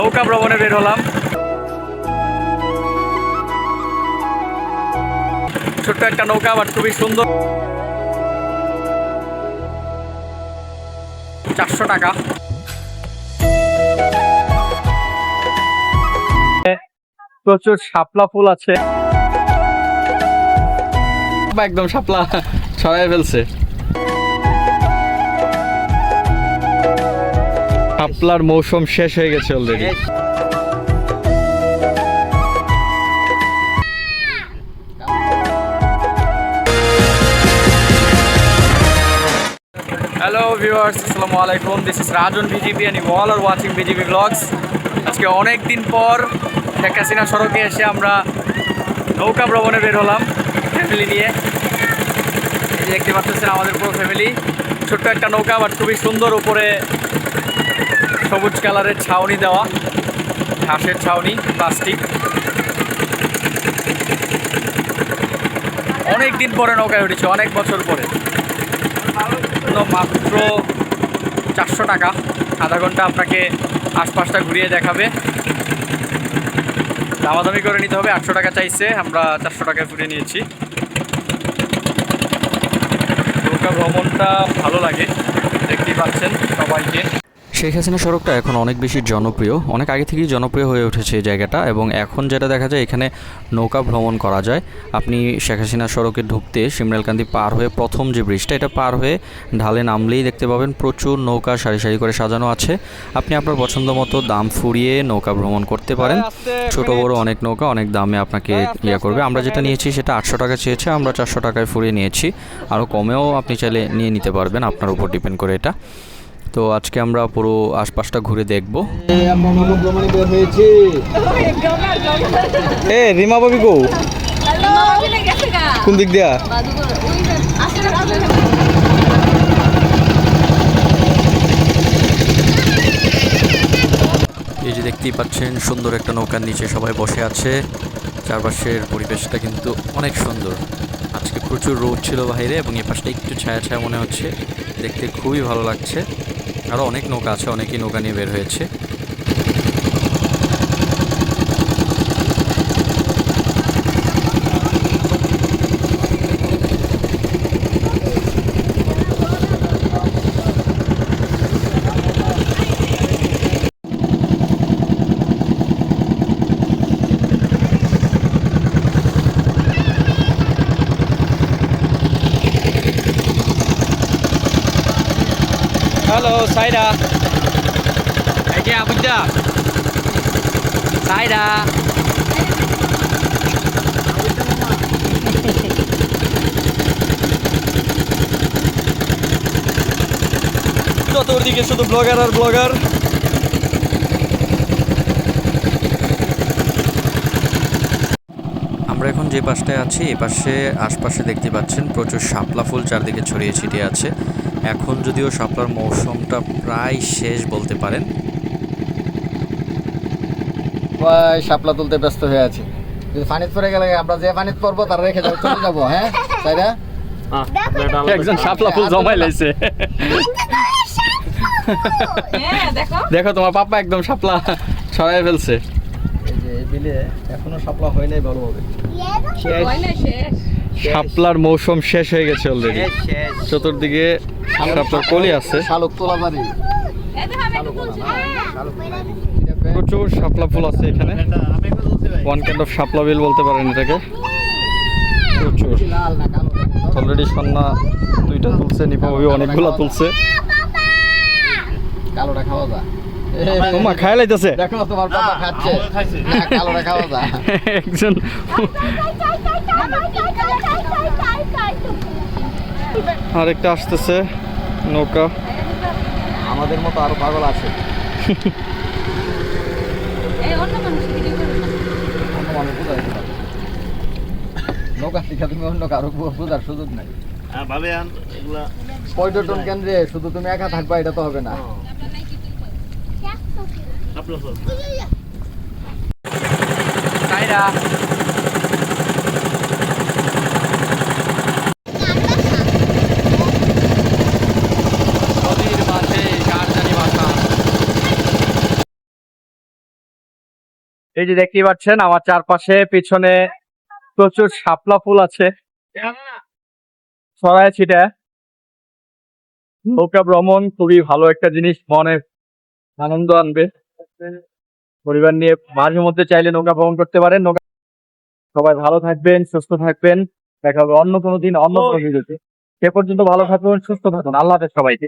নৌকা ভ্রমণে বের হলাম। ছোট্ট একটা নৌকা, বাট খুবই সুন্দর। 400 টাকা। প্রচুর শাপলা ফুল আছে, একদম শাপলা ছড়াই ফেলছে। শাপলার মৌসুম শেষ হয়ে গেছে already. Hello viewers, assalamu alaikum. This is Rajan VGP and you all are watching VGP vlogs. আজকে অনেক দিন পর শেখ হাসিনা সড়কে এসে আমরা নৌকা ভ্রমণে বের হলাম ফ্যামিলি নিয়ে। এই যে দেখতে পাচ্ছেন আমাদের পুরো ফ্যামিলি। ছোট্ট একটা নৌকা, বাট খুবই সুন্দর। উপরে সবুজ কালারের ছাউনি দেওয়া, ঘাসের ছাউনি, প্লাস্টিক। অনেক দিন পরে নৌকায় উঠেছে, অনেক বছর পরে। মাত্র 400 টাকা। আধা ঘন্টা আপনাকে আশপাশটা ঘুরিয়ে দেখাবে। দামাদামি করে নিতে হবে। 800 টাকা চাইছে, আমরা 400 টাকায় ঘুরিয়ে নিয়েছি। নৌকা ভ্রমণটা ভালো লাগে, দেখতেই পাচ্ছেন সবাইকে। শেখ হাসিনা সড়কটা এখন অনেক বেশি জনপ্রিয়, অনেক আগে থেকেই জনপ্রিয় হয়ে উঠেছে এই জায়গাটা। এবং এখন যেটা দেখা যায়, এখানে নৌকা ভ্রমণ করা যায়। আপনি শেখ হাসিনা সড়কে ঢুকতে শিমরালকান্দি পার হয়ে প্রথম যে ব্রিজটা, এটা পার হয়ে ঢালে নামলেই দেখতে পাবেন প্রচুর নৌকা সারি সারি করে সাজানো আছে। আপনি আপনার পছন্দ মতো দাম ফুরিয়ে নৌকা ভ্রমণ করতে পারেন। ছোট বড় অনেক নৌকা অনেক দামে আপনাকে করবে। আমরা যেটা নিয়েছি সেটা 800 টাকা চেয়েছে, আমরা 400 টাকায় ফুরিয়ে নিয়েছি। আরও কমেও আপনি চাইলে নিয়ে নিতে পারবেন, আপনার উপর ডিপেন্ড করে এটা। তো আজকে আমরা পুরো আশপাশটা ঘুরে দেখবো। রিমা বাবি গো কোন দিক দিয়া? এই যে দেখতেই পাচ্ছেন সুন্দর একটা নৌকার নিচে সবাই বসে আছে। চারপাশের পরিবেশটা কিন্তু অনেক সুন্দর। আজকে প্রচুর রোদ ছিল বাইরে এবং এ পাশটা একটু ছায়া ছায়া মনে হচ্ছে, দেখতে খুবই ভালো লাগছে। আরও অনেক নৌকা আছে, অনেকেই নৌকা নিয়ে বের হয়েছে। হ্যালো সাইরা, একে আবুজা সাইরা। চতুর্দিকে শুধু ব্লগার আর ব্লগার। আমরা এখন যে পাশটায় আছি, এ পাশে আশপাশে দেখতে পাচ্ছেন প্রচুর শাপলা ফুল চারদিকে ছড়িয়ে ছিটিয়ে আছে। এখন যদিও শাপলার মৌসুমটা প্রায় শেষ বলতে পারেন। শাপলা তুলতে ব্যস্ত হয়ে আছি। যদি পানিতে পড়ে গেলে আমরা যে পানিতে পড়বো তারা রেখে যাবো, চলে যাবো। হ্যাঁ তাই না? একজন শাপলা ফুল জমাই লাইছে। দেখো তোমার পাপা একদম শাপলা ছড়াই ফেলছে। এই যে এই বিলে এখনো শাপলা হয় নাই ভালোভাবে। শাপলার মৌসুম শেষ হয়ে গেছে অলরেডি। চতুর্দিকে শাপলার কলি আছে। শালুক তোলা বাড়ি, প্রচুর শাপলা ফুল আছে এখানে। ওয়ান কাইন্ড অফ শাপলা বিল বলতে পারেন এটাকে। প্রচুর অলরেডি সন্না 2টা তুলছে, নিপাবি অনেকগুলা তুলছে। কালোটা খাওয়া যায়। তোমার খাই লাইতেছে, দেখো তোমার পাপা খাচ্ছে। কালোটা খাওয়া যায়। একজন আরেকটা আসতেছে নৌকা। আমাদের মতো আরো পাগল আছে। নৌকা শিখা তুমি অন্য কারো বোঝার সুযোগ নাই। পর্যটন কেন্দ্রে শুধু তুমি একা থাকবা এটা তো হবে না। এই যে দেখতেই পাচ্ছেন আমার চারপাশে পিছনে প্রচুর শাপলা ফুল আছে ছড়ায় ছিটা। নৌকা ভ্রমণ খুবই ভালো একটা জিনিস, মনে আনন্দ আনবে। পরিবার নিয়ে মাঝে মধ্যে চাইলে নৌকা ভ্রমণ করতে পারেন। নৌকা সবাই ভালো থাকবেন, সুস্থ থাকবেন। দেখা হবে অন্য কোনো দিন অন্য কোনো ভিডিওতে। সে পর্যন্ত ভালো থাকুন, সুস্থ থাকুন। আল্লাহ হাফেজ সবাইকে।